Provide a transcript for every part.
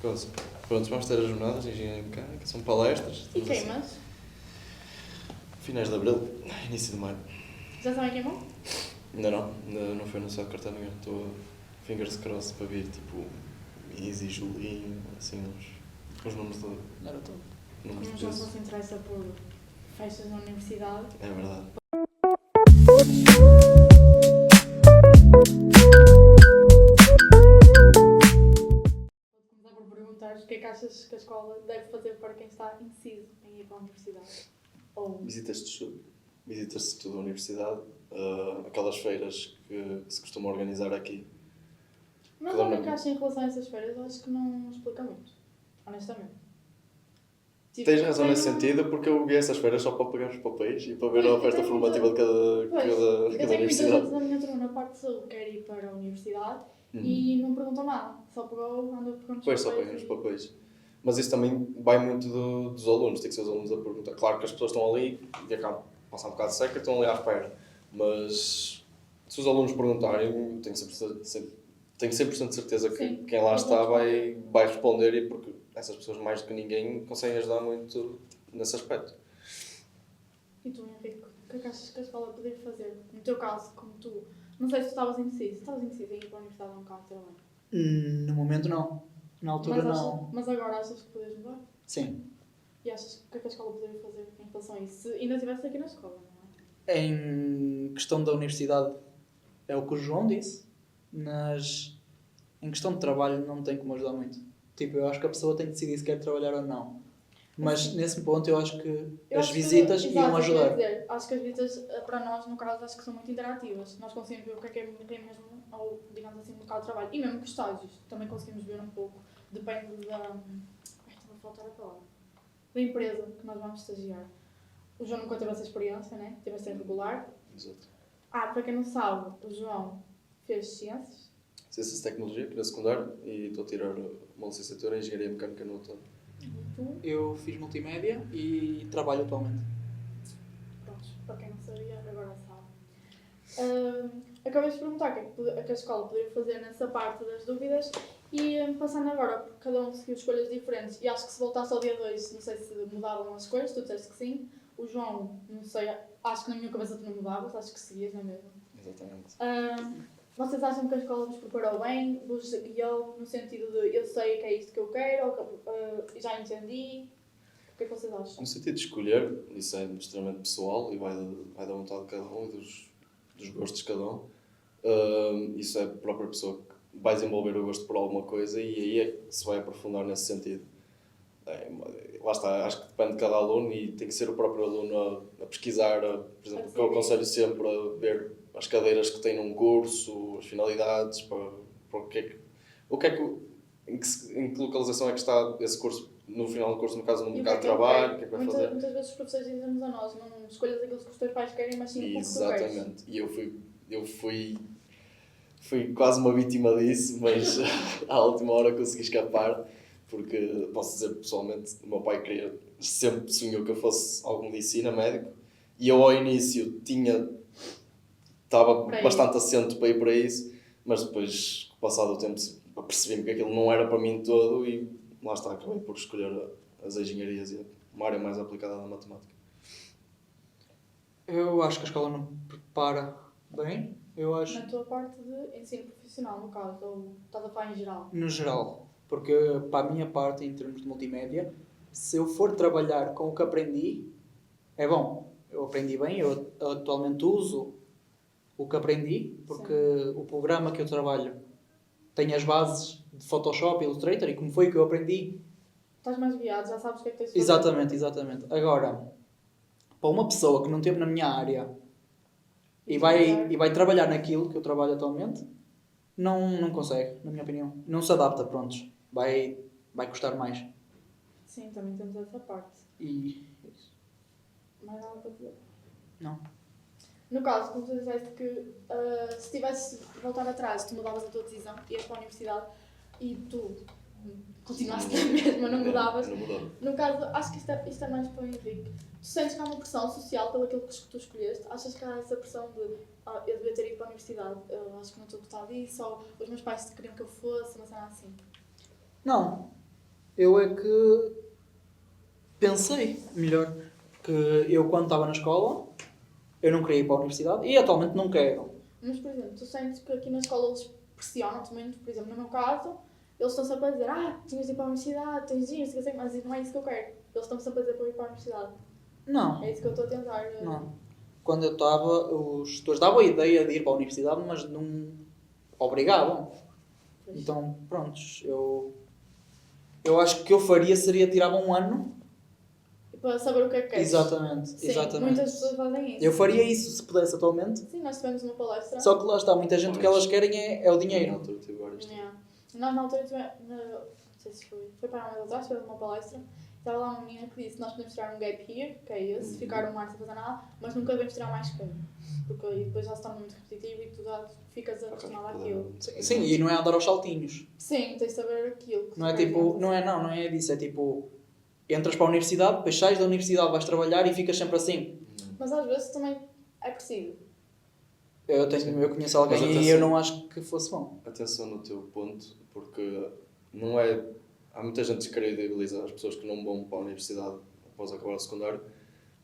Pronto, vamos ter as jornadas de Engenharia Mecânica, são palestras. E queimas? Finais de Abril, início de Maio. Já sabem queimar? Ainda não foi anunciado cartão nenhum. Estou a fingers crossed para vir tipo Easy, Julinho, assim os números de... Não era todo. Números Como de já se peso. se interessa por festas na universidade. É verdade. Vou começar por perguntar o que é que achas que a escola deve fazer para quem está indeciso em ir para a universidade? Ou... Visitas de estudo à universidade, aquelas feiras que se costumam organizar aqui. Mas Claro, olha não. que acho em relação a essas feiras, eu acho que não explica muito. Honestamente. Tipo, Tens razão nesse tenho- sentido, porque eu vi essas feiras só para pegar os papéis e para ver a festa tenho formativa de cada Pois, eu cada tenho muita gente universidade. da minha turma na parte sul que quer ir para a universidade Uhum. e não perguntam nada. Só pegou, andou pegando os Pois, só papéis peguem os e- papéis. Mas isso também vai muito dos alunos, tem que ser os alunos a perguntar. Claro que as pessoas estão ali e acabam de passar um bocado de seca e estão ali à espera. Mas se os alunos perguntarem, tenho 100% de certeza que Sim, quem lá eles está vão vai responder, e porque essas pessoas mais do que ninguém conseguem ajudar muito nesse aspecto. E tu, Henrique, o que é que achas que a escola poderia fazer? No teu caso, como tu, não sei se tu estavas indeciso. Estavas indeciso em ir para a universidade há um bocado também. No momento não. Na altura não. Mas agora achas que podes mudar? Sim. E achas que o que é que a escola poderia fazer em relação a isso? Se ainda estivesse aqui na escola, não é? Em questão da universidade é o que o João disse, mas em questão de trabalho não tem como ajudar muito. Tipo, eu acho que a pessoa tem que decidir se quer trabalhar ou não. Mas Assim, nesse ponto eu acho que eu as acho que- visitas exato, iam eu queria ajudar. dizer, acho que as visitas, para nós, no caso, acho que são muito interativas. Nós conseguimos ver o que é mesmo, ou, digamos assim, o mercado de trabalho. E mesmo com os estágios, também conseguimos ver um pouco. Depende da... Ai, está-me a faltar a palavra. Da empresa que nós vamos estagiar. O João nunca teve essa experiência, né? Teve a ser regular. Exato. Para quem não sabe, o João fez ciências. Ciências de Tecnologia, que na secundária, e estou a tirar uma licenciatura em Engenharia Mecânica no outono. Tu, Eu fiz multimédia e trabalho atualmente. pronto, para quem não sabia, agora sabe. Acabei de perguntar o que a escola poderia fazer nessa parte das dúvidas e passando agora, porque cada um seguiu escolhas diferentes e acho que se voltasse ao dia 2, não sei se mudavam as escolhas, tu disseste que sim. O João, não sei, acho que na minha cabeça tu não mudavas, acho que seguias, não é mesmo? Exatamente. Vocês acham que a escola vos preparou bem, vos guiou no sentido de eu sei que é isto que eu quero, ou que, já entendi? O que é que vocês acham? No sentido de escolher, isso é extremamente pessoal e vai da vontade de cada um e dos gostos de cada um. Isso é a própria pessoa que vai desenvolver o gosto por alguma coisa, e aí é que se vai aprofundar nesse sentido. Lá está, acho que depende de cada aluno e tem que ser o próprio aluno a pesquisar, por exemplo, o que eu aconselho sempre a ver as cadeiras que tem num curso, as finalidades, para em que localização é que está esse curso no final do curso, no caso no E o mercado de que é que ele trabalho, quer? o que é que vai Muitas, fazer. muitas vezes os professores dizem-nos a nós, não escolhas aquilo que os teus pais querem, mas sim aquilo que tu queres. Exatamente. E eu fui quase uma vítima disso, mas à última hora consegui escapar, porque posso dizer pessoalmente, o meu pai sempre sonhou que eu fosse algum medicina, médico, e eu ao início estava bastante assento para ir para isso, mas depois, com o passar do tempo, percebi-me que aquilo não era para mim todo, e lá está, acabei por escolher as engenharias e uma área mais aplicada da matemática. Eu acho que a escola não prepara bem. Eu acho, Na tua parte de ensino profissional, no caso, ou estás a falar em geral? no geral, porque para a minha parte, em termos de multimédia, se eu for trabalhar com o que aprendi, é bom. Eu aprendi bem, eu atualmente uso o que aprendi, porque o programa que eu trabalho tem as bases de Photoshop e Illustrator, e como foi que eu aprendi. Estás mais guiado, já sabes o que é que tens de fazer. Exatamente. Agora, para uma pessoa que não esteve na minha área e vai trabalhar naquilo que eu trabalho atualmente, não consegue, na minha opinião. Não se adapta, prontos. Vai custar mais. Sim, também temos essa parte. E Mais nada para dizer? não. No caso, como tu disseste que se tivesse de voltar atrás, tu mudavas a tua decisão, ias para a universidade e tu continuaste na mesma, não mudavas. Não mudava. No caso, acho que isto é mais para o Henrique. Tu sentes que há uma pressão social pelo aquilo que tu escolheste? Achas que há essa pressão de eu devia ter ido para a universidade, eu acho que não estou a gostar disso, ou os meus pais queriam que eu fosse, uma cena assim? Não. Eu é que pensei melhor que eu, quando estava na escola, eu não queria ir para a universidade e atualmente não quero. Mas, por exemplo, tu sentes que aqui na escola eles pressionam-te muito, por exemplo, no meu caso, eles estão sempre a dizer, tinhas de ir para a universidade, tens de ir, mas não é isso que eu quero. Eles estão sempre a dizer para eu ir para a universidade. Não, É isso que eu estou a tentar. não. Quando eu estava, os tutores davam a ideia de ir para a universidade, mas não obrigavam. Pois. Então, prontos, eu acho que o que eu faria seria tirar um ano. E para saber o que é que queres. Exatamente, Sim, exatamente. muitas pessoas fazem isso. Eu faria isso se pudesse atualmente. Sim, nós tivemos uma palestra. Só que lá está, muita gente, o que elas querem é o Na dinheiro. altura tive vários. Yeah. Nós na altura tivemos, não sei se foi para um mês atrás, tivemos uma palestra, estava lá uma menina que disse nós podemos tirar um gap year, que é esse, ficar um ano sem fazer nada, mas nunca devemos tirar mais que um. Porque aí depois já se torna muito repetitivo e tu já ficas acostumado àquilo. Sim, e não é andar aos saltinhos. Sim, tens de saber aquilo. que Não é tu queres tipo, fazer. não é disso, é tipo, entras para a universidade, depois sais da universidade, vais trabalhar e ficas sempre assim. Mas às vezes também é preciso. Eu conheço alguém Mas e atenção. eu não acho que fosse bom. Atenção no teu ponto, porque não é. Há muita gente que credibiliza as pessoas que não vão para a universidade após acabar o secundário,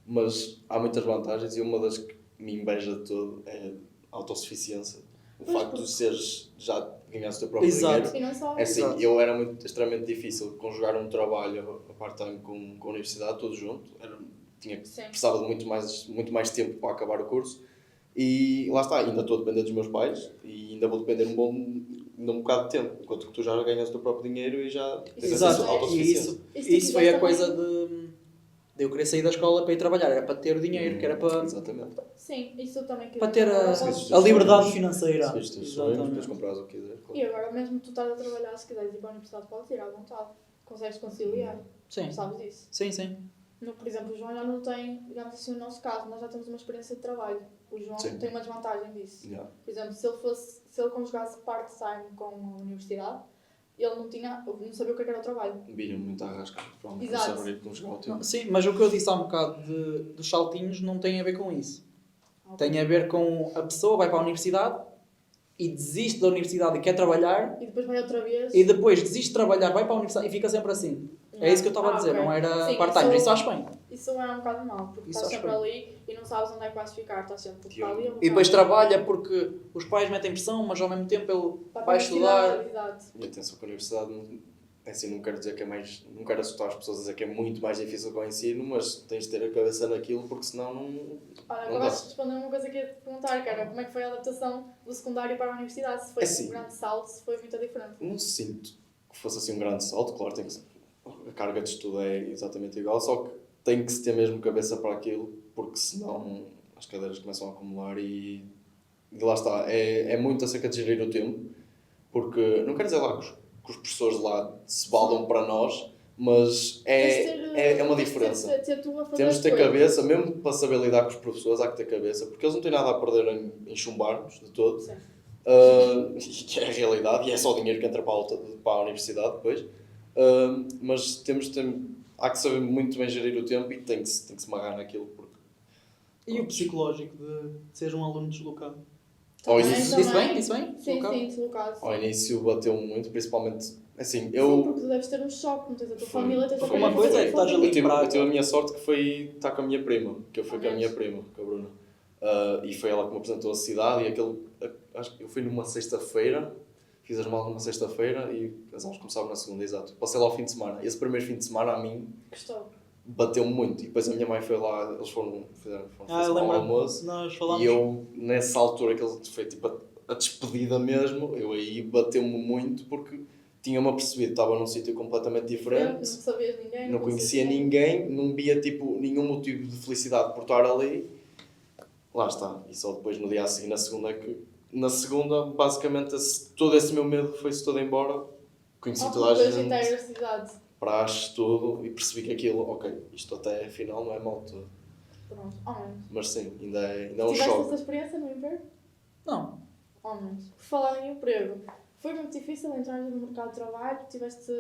mas há muitas vantagens e uma das que me inveja de todo é a autossuficiência. O Pois, facto de seres já ganhares o teu próprio Exato. dinheiro. E não só É assim, Exato. eu era extremamente difícil conjugar um trabalho a part-time com a universidade, tudo junto. Sim. Precisava de muito mais tempo para acabar o curso. E lá está, ainda estou a depender dos meus pais e ainda vou depender um bocado de tempo, enquanto que tu já ganhas o teu próprio dinheiro e já tens Exato, essa e autossuficiência. isso foi a coisa de eu querer sair da escola para ir trabalhar, era para ter o dinheiro, que era para Exatamente. Sim, isso também queria. ter Agora a podes- liberdade financeira. Se isto sonhos, depois Exatamente. compras o que quiser. E Claro. agora mesmo tu estás a trabalhar, se quiseres ir para a universidade, podes ir à vontade. Consegues conciliar. Sim, Sabes disso? sim, sim. Por exemplo, o João já não tem, digamos assim, o nosso caso, nós já temos uma experiência de trabalho. O João Sim. tem uma desvantagem disso. Yeah. Por exemplo, se ele conjugasse part-time com a universidade, ele não sabia o que era o trabalho. Vinha muito à rasca, provavelmente Exato. não saber como chegar ao tempo. Sim, mas o que eu disse há um bocado dos saltinhos não tem a ver com isso. Tem a ver com a pessoa vai para a universidade e desiste da universidade e quer trabalhar E depois vai outra vez. e depois desiste de trabalhar, vai para a universidade e fica sempre assim. É isso que eu estava a dizer, ok. não era Sim, part-time, isso acho bem. Isso é um bocado mau, porque Isso estás acho sempre bem. ali e não sabes onde é que vais ficar, estás sempre Pior. para ali. ou E depois para ali. trabalha porque os pais metem pressão, mas ao mesmo tempo ele Vai para vai a universidade, estudar. Exato. E atenção que a universidade, é assim, não quero dizer que é mais. Não quero assustar as pessoas a dizer que é muito mais difícil que o ensino, mas tens de ter a cabeça naquilo porque senão não. Olha, Não acabaste dá. de responder uma coisa que ia te perguntar, que era como é que foi a adaptação do secundário para a universidade, se foi Assim. um grande salto, se foi muito diferente. Não sinto que fosse assim um grande salto, claro, a carga de estudo é exatamente igual, só que tem que se ter mesmo cabeça para aquilo, porque senão as cadeiras começam a acumular e lá está, é muito acerca de gerir o tempo, porque não quero dizer lá que os professores lá se baldam para nós, mas é uma diferença. Ter tu a fazer Temos de ter as coisas. cabeça, mesmo para saber lidar com os professores, há que ter cabeça, porque eles não têm nada a perder em chumbar-nos de todo. Sim. Que é a realidade, e é só o dinheiro que entra para a universidade depois. Mas há que saber muito bem gerir o tempo e tem que se amarrar naquilo. Porque, E o psicológico de ser um aluno deslocado? Ao Também, início- Disse também. bem? Disse bem? Sim, Deslocado? sim, deslocado. ao início bateu-me muito, principalmente assim, Sim, eu. porque tu deves ter um choque, não tens a tua Foi- família, tens a foi- tua Uma coisa é que estás ali- Eu tive Praga. a minha sorte que foi estar com a minha prima, que eu fui com a minha Mesmo? prima, com a Bruna. E foi ela que me apresentou a cidade e acho que eu fui numa sexta-feira, fiz as malas numa sexta-feira e as aulas começavam na segunda, exato. Passei lá o fim de semana. Esse primeiro fim de semana a mim Gostou. bateu-me muito. E depois a minha mãe foi lá, eles foram fazer Eu um lembro. almoço. Nós falámos. E eu, nessa altura, que eles foi tipo a despedida mesmo, eu aí bateu-me muito porque tinha-me apercebido, estava num sítio completamente Não diferente, sabias ninguém. não conhecia ninguém, não via tipo nenhum motivo de felicidade por estar ali. Lá está. E só depois no dia a seguir, na segunda, é que na segunda, basicamente, todo esse meu medo foi-se todo embora. Conheci toda a Depois gente, inteira a cidade. praxe, tudo, e percebi que aquilo, ok, isto até afinal não é mal todo. Pronto, ao menos. Mas sim, ainda é um Tiveste choque. essa experiência no emprego? Não. Ao menos. Por falar em emprego, foi muito difícil entrar no mercado de trabalho? Tiveste.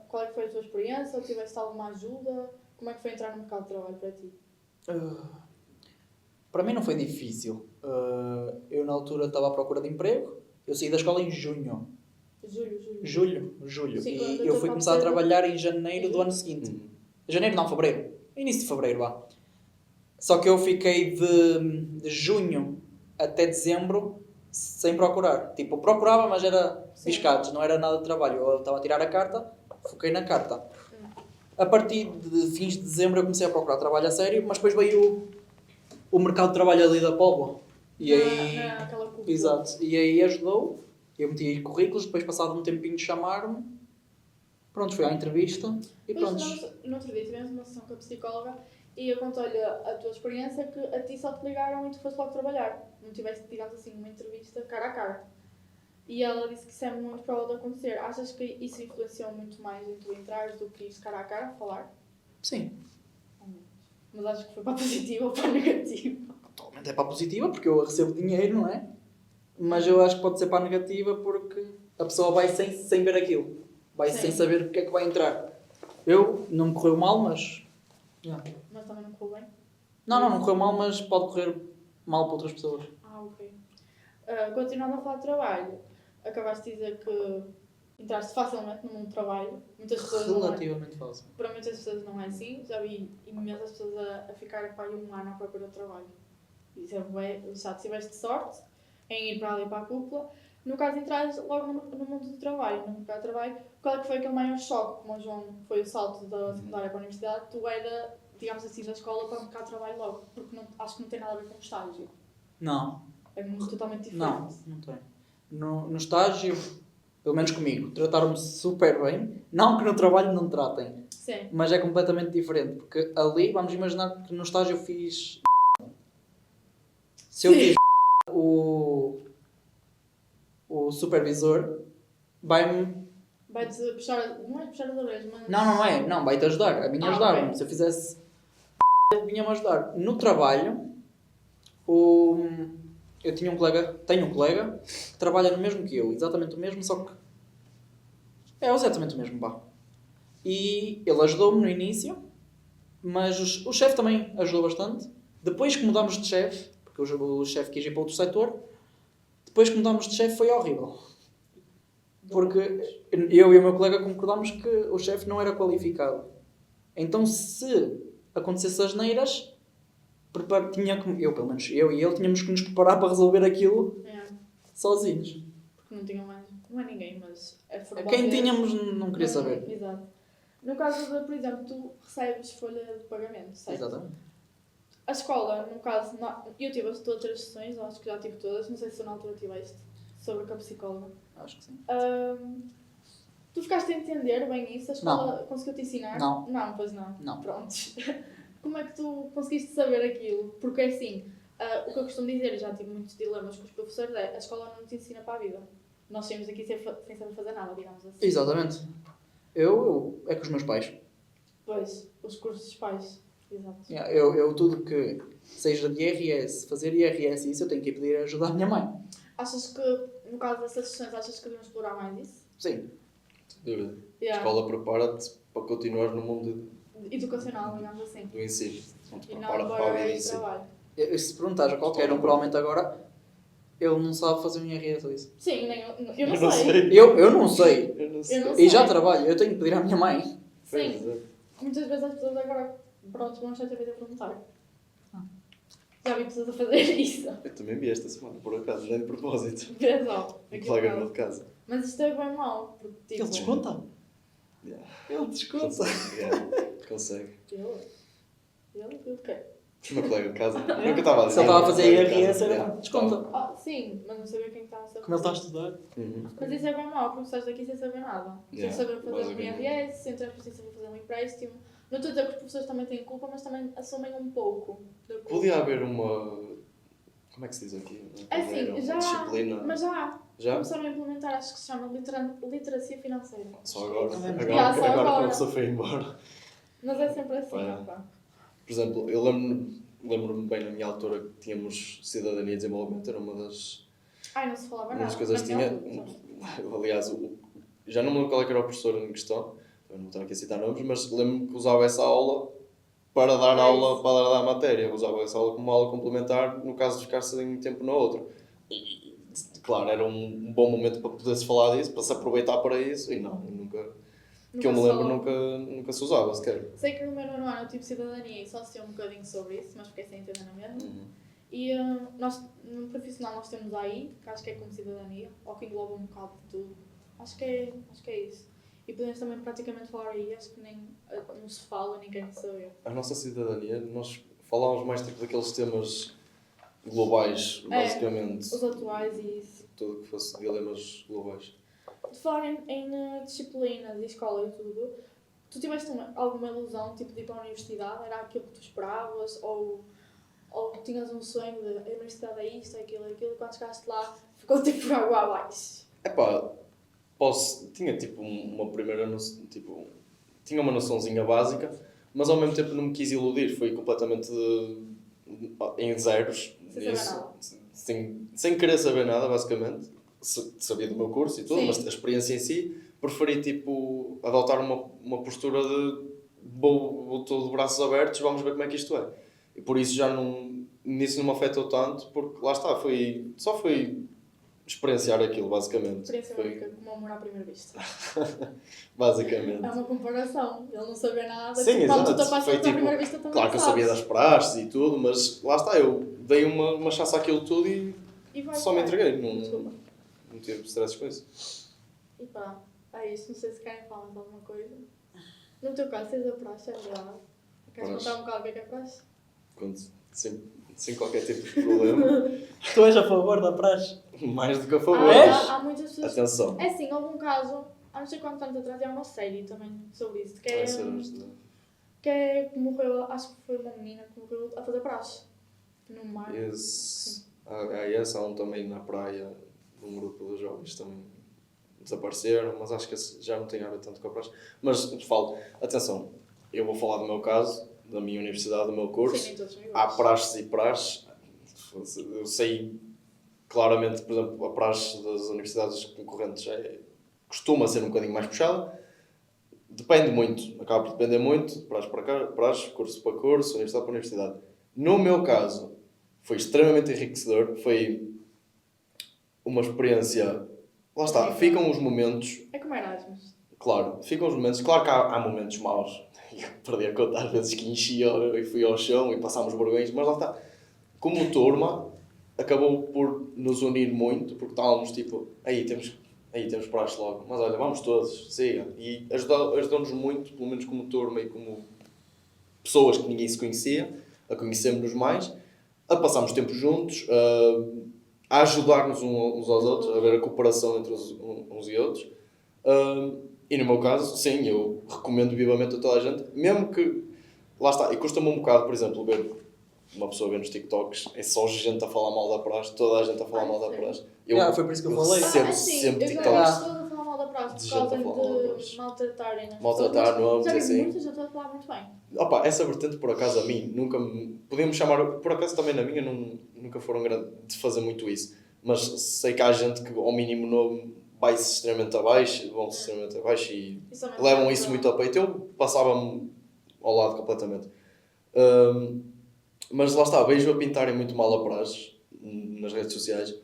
Qual é que foi a tua experiência? Ou tiveste alguma ajuda? Como é que foi entrar no mercado de trabalho para ti? Para mim não foi difícil. Eu na altura estava à procura de emprego. Eu saí da escola em junho. Julho. Sim, E quando eu eu fui tô começar a cedo. trabalhar em janeiro do ano seguinte. Uhum. Janeiro não, fevereiro. Início de fevereiro, vá. Só que eu fiquei de junho até dezembro sem procurar. Tipo, eu procurava, mas era Sim. piscados, não era nada de trabalho. Eu estava a tirar a carta, foquei na carta. A partir de fins de dezembro eu comecei a procurar trabalho a sério, mas depois veio o mercado de trabalho ali da Póvoa. E aí... Naquela cúpula. Exato. E aí ajudou. Eu meti currículos, depois passado um tempinho de chamar-me. Pronto, fui à entrevista e Mas pronto. no outro dia tivemos uma sessão com a psicóloga e eu contou-lhe a tua experiência que a ti só te ligaram e tu foste logo trabalhar. Não tiveste, digamos assim, uma entrevista cara a cara. E ela disse que isso é muito provável de acontecer. Achas que isso influenciou muito mais em tu entrares do que isso cara a cara, falar? Sim. Mas acho que foi para a positiva ou para a negativa. Totalmente é para a positiva, porque eu recebo dinheiro, não é? Mas eu acho que pode ser para a negativa porque a pessoa vai sem ver aquilo. Vai Sim. sem saber o que é que vai entrar. Eu, não me correu mal, mas... Mas também não correu bem? Não correu mal, mas pode correr mal para outras pessoas. Ok. Continuando a falar de trabalho, acabaste de dizer que entraste facilmente no mundo do trabalho. Muitas pessoas não é. Relativamente fácil. Para muitas pessoas não é assim. Já vi imensas pessoas a ficarem para aí um ano à procura de trabalho. Isso é bem, já tiveste sorte em ir para ali para a cúpula. No caso de entrares logo no mundo do trabalho, no mercado de trabalho, qual é que foi aquele maior choque? Como o João foi o salto da secundária para a universidade, tu era, digamos assim, da escola para o mercado de trabalho logo. Porque não, acho que não tem nada a ver com o estágio. Não. É muito totalmente diferente. Não tem. No estágio, pelo menos comigo, trataram-me super bem. Não que no trabalho não tratem, Sim. mas é completamente diferente. Porque ali, vamos imaginar que no estágio eu fiz... Se eu fiz o supervisor, vai-me... Vai-te puxar, não é puxar as orelhas, mas... Não é. Não, vai-te ajudar. A mim ajudar-me. ok. Se eu fizesse... Ele vinha-me ajudar. No trabalho, eu tenho um colega que trabalha no mesmo que eu. Exatamente o mesmo, só que... É exatamente o mesmo, pá. E ele ajudou-me no início, mas o chefe também ajudou bastante. Depois que mudámos de chefe, porque o chefe quis ir para outro setor, depois que mudámos de chefe foi horrível. Porque eu e o meu colega concordámos que o chefe não era qualificado. Então se acontecesse asneiras, eu, pelo menos eu e ele, tínhamos que nos preparar para resolver aquilo É, sozinhos. porque não tinham mais... Não é ninguém, mas... É por Quem vocês. tínhamos não queria saber. Exato. No caso de, por exemplo, tu recebes folha de pagamento, certo? Exatamente. A escola, no caso, eu tive todas as sessões, eu acho que já tive todas, não sei se tu na altura tiveste, sobre com a psicóloga. Acho que sim. Tu ficaste a entender bem isso? A escola conseguiu-te ensinar? Não. Não, pois não. Não. Prontos. Como é que tu conseguiste saber aquilo? Porque assim, o que eu costumo dizer, e já tive muitos dilemas com os professores, é a escola não nos ensina para a vida. Nós saímos daqui sem saber fazer nada, digamos assim. Exatamente. Eu é com os meus pais. Pois, os cursos dos pais. Exato. Eu tudo que seja de IRS, fazer IRS, isso eu tenho que ir pedir ajuda à minha mãe. Achas que, no caso dessas sessões, achas que deviam explorar mais isso? Sim. Sem dúvida. Yeah. A escola prepara-te para continuar no mundo Educacional, digamos assim. do ensino. Não te E não prepara para a vida para em o si. trabalho. Se perguntares a qualquer um, provavelmente agora, ele não sabe fazer um IRS ou isso. Sim, eu não, Eu não sei. sei. Eu não sei. Eu não sei. Eu não E sei. já trabalho, eu tenho que pedir à minha mãe. Sim. Pois é. Muitas vezes as pessoas agora, pronto, vão chatear a perguntar. Já vi pessoas a fazer isso. Eu também vi esta semana, por acaso, nem de propósito. Vê só. Um aqui colega no meu caso. de casa. Mas isto é bem mau. Porque, tipo, Ele desconta. Yeah. Ele desconta. Consegue. Yeah. Consegue. Ele, o quê? O meu colega de casa. Era o que eu estava a dizer. Se ele estava a fazer O colega de IRS, casa, era yeah. desconta. Ah, sim, mas não sabia quem estava a saber. Como ele está a estudar. Uhum. Mas isso é bem mau, porque estás daqui sem saber nada. Yeah, Sem saber fazer um basicamente. IRS, sem saber fazer um empréstimo. Não estou a dizer que os professores também têm culpa, mas também assumem um pouco da culpa. Podia haver uma. Como é que se diz aqui? É assim, Uma já, disciplina. mas já Já? começaram a implementar, acho que se chama literacia financeira. Só agora. Tá vendo? Agora, Já, só agora que a agora. pessoa foi embora. Mas é sempre assim, Pá. opa. Por exemplo, eu lembro-me bem na minha altura que tínhamos cidadania e desenvolvimento, era uma das Ai, não se falava nada. das coisas que Na tinha. minha altura, Aliás, já não me lembro qual é que era o professor em questão, eu não vou estar aqui a citar nomes, mas lembro-me que usava essa aula para dar É aula, isso. para dar a matéria. Usava essa aula como uma aula complementar no caso de ficar sem tempo na outra. E claro, era um bom momento para poder-se falar disso, para se aproveitar para isso, e não, nunca, que eu me lembro, nunca se usava sequer. Sei que no meu nono ano eu tive cidadania e só sei um bocadinho sobre isso, mas fiquei sem entender na mesma. E nós, no profissional, nós temos AI, que acho que é como cidadania, ou que engloba um bocado de tudo. Acho que é isso. E podemos também praticamente falar aí, acho que nem não se fala, ninguém quer saber. A nossa cidadania, nós falávamos mais tipo daqueles temas globais, basicamente. Os atuais e isso. Tudo que fosse dilemas globais. De falar em disciplinas e escola e tudo, tu tiveste alguma ilusão, tipo, de ir para a universidade? Era aquilo que tu esperavas? Ou tinhas um sonho de a universidade é isto, é aquilo, e quando chegaste lá, ficou tipo por água abaixo? Epá, tinha tipo uma primeira noção, tipo, tinha uma noçãozinha básica, mas ao mesmo tempo não me quis iludir, foi completamente em zeros. Sem saber nada. Sem querer saber nada, basicamente. Sabia do meu curso e tudo, Sim. mas a experiência em si, preferi tipo, adotar uma postura de vou todo de braços abertos, vamos ver como é que isto é. E por isso nisso não me afetou tanto, porque lá está, só foi experienciar aquilo, basicamente. Experiência única, como amor à primeira vista. Basicamente. É uma comparação, ele não saber nada, Sim, tipo, quando tu te exato. apaixonas à Tipo, primeira vista também claro que eu sabes. sabia das praxes e tudo, mas lá está, eu dei uma chance àquilo tudo e E só me entreguei. Desculpa. Não tive stress com isso. E pá, é isto, não sei se querem falar de alguma coisa. No teu caso, tens a praxe, é verdade. Queres Praxe. contar um bocado o que é praxe? Sem qualquer tipo de problema. Tu és a favor da praxe? Mais do que a favor. Há muitas pessoas. Atenção. É assim, houve um caso, há não sei quantos anos atrás, há uma série também sobre isso, que que morreu, acho que foi uma menina que morreu a fazer praxe. No mar. Há um também na praia, um grupo de jovens também desapareceram, mas acho que esse já não tem a ver tanto com a praxe. Mas, falo, atenção, eu vou falar do meu caso, da minha universidade, do meu curso. Sim, nem todos são iguais. Há praxes e praxes. Eu sei claramente, por exemplo, a praxe das universidades concorrentes costuma ser um bocadinho mais puxada. Depende muito, acaba por depender muito, praxe para praxe, curso para curso, universidade para universidade. No meu caso, foi extremamente enriquecedor, foi uma experiência. Lá está, ficam os momentos. É como Erasmus. Claro, ficam os momentos. Claro que há momentos maus. Eu perdi a conta às vezes que enchia e fui ao chão e passámos vergonhas, mas lá está. Como turma, acabou por nos unir muito, porque estávamos tipo, aí temos praxe logo, mas olha, vamos todos, siga. E ajudou-nos muito, pelo menos como turma e como pessoas que ninguém se conhecia, a conhecermos-nos mais, a passarmos tempo juntos, a ajudar-nos uns aos outros, a ver a cooperação entre uns e outros. E no meu caso, sim, eu recomendo vivamente a toda a gente, mesmo que, lá está, e custa-me um bocado, por exemplo, ver uma pessoa ver nos TikToks, é só gente a falar mal da praxe, toda a gente a falar mal da praxe. Foi por isso que eu falei. Recebo sempre eu já TikToks. vi todos a falar mal da praxe De por causa gente a falar mal da de praxe. maltratarem as Maltratar pessoas. nomes, Já vi assim. muita gente a falar muito bem. Opa, essa vertente, por acaso, a mim, nunca me... Podíamos chamar... Por acaso, também na minha, nunca foram de fazer muito isso. Mas sei que há gente que, ao mínimo, vai-se extremamente abaixo, vão-se extremamente abaixo e levam isso muito a peito. Eu passava-me ao lado completamente. Mas lá está, vejo a pintarem muito mal a praxe nas redes sociais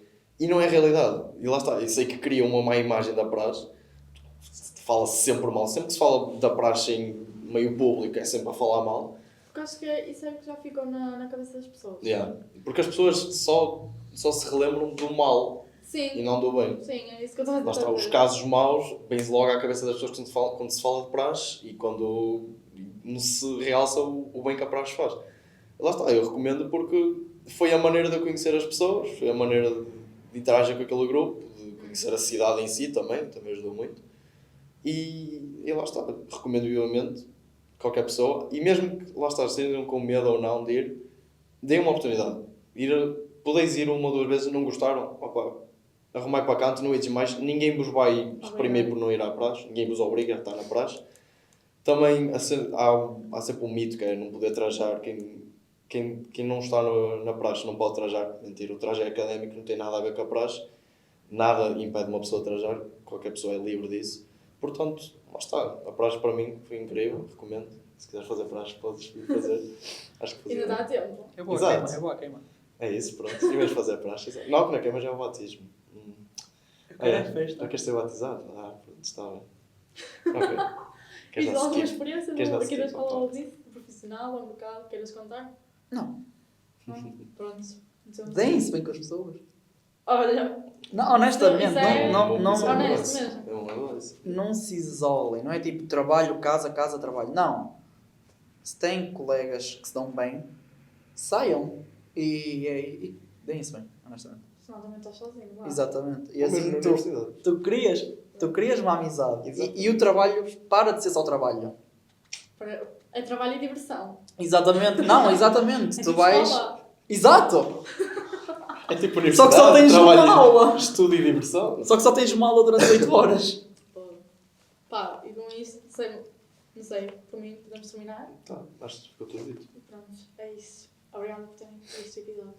e não é realidade. E lá está, eu sei que criam uma má imagem da praxe, fala-se sempre mal. Sempre que se fala da praxe em meio público é sempre a falar mal. Porque acho que isso é que já ficou na cabeça das pessoas. Yeah. Porque as pessoas só se relembram do mal Sim. e não do bem. Sim, é isso que eu estou a dizer. Lá está, os casos maus vêm logo à cabeça das pessoas quando se fala de praxe e quando não se realça o bem que a praxe faz. Lá está, eu recomendo porque foi a maneira de eu conhecer as pessoas, foi a maneira de interagir com aquele grupo, de conhecer a cidade em si também ajudou muito. E lá está, recomendo vivamente qualquer pessoa, e mesmo que lá está, estejam com medo ou não de ir, deem uma oportunidade. Podeis ir uma ou duas vezes, não gostaram, opa, arrumai para canto, não ides mais, ninguém vos vai exprimir por não ir à praxe, ninguém vos obriga a estar na praxe. Também há sempre um mito que é não poder trajar, quem não está na praxe não pode trajar. Mentira, o traje é académico, não tem nada a ver com a praxe. Nada impede uma pessoa de trajar, qualquer pessoa é livre disso. Portanto, lá está. A praxe para mim foi incrível, recomendo. Se quiseres fazer praxe, podes vir fazer. Acho que ainda dá tempo. É boa Exato. queima, é boa queima. É isso, pronto. E vais fazer praxe. Não, que não é queima, já é o batismo. Que cara é festa. Não queres ser batizado? Ah, pronto, está bem. Ok. Queres Diz dar alguma skip? experiência Queres dar aqui na skip à escola ou parte? disso? Profissional ou mercado? Queiras contar? Não. Não? Pronto. Então, Deem-se bem com as pessoas. olha, Não, honestamente, Isso é- Isso é um honesto negócio. mesmo. É um negócio. não se isolem. Não é tipo trabalho, casa, casa, trabalho. Não. Se têm colegas que se dão bem, saiam e deem-se bem, honestamente. senão também estás sozinho. Lá. Exatamente. E Ou mesmo assim na tu, universidade. tu crias uma amizade. Exato. E o trabalho para de ser só trabalho. É trabalho e diversão. Exatamente. Não, exatamente. É Tu tipo vais. escola. Exato! É tipo Só que só universidade, tens trabalho, uma aula. estudo e diversão. Só que só tens uma aula durante 8 horas. Pá, e com isto, não sei, por mim podemos terminar. Tá, acho que ficou tudo dito. E pronto, é isso. Obrigada por terem visto este episódio.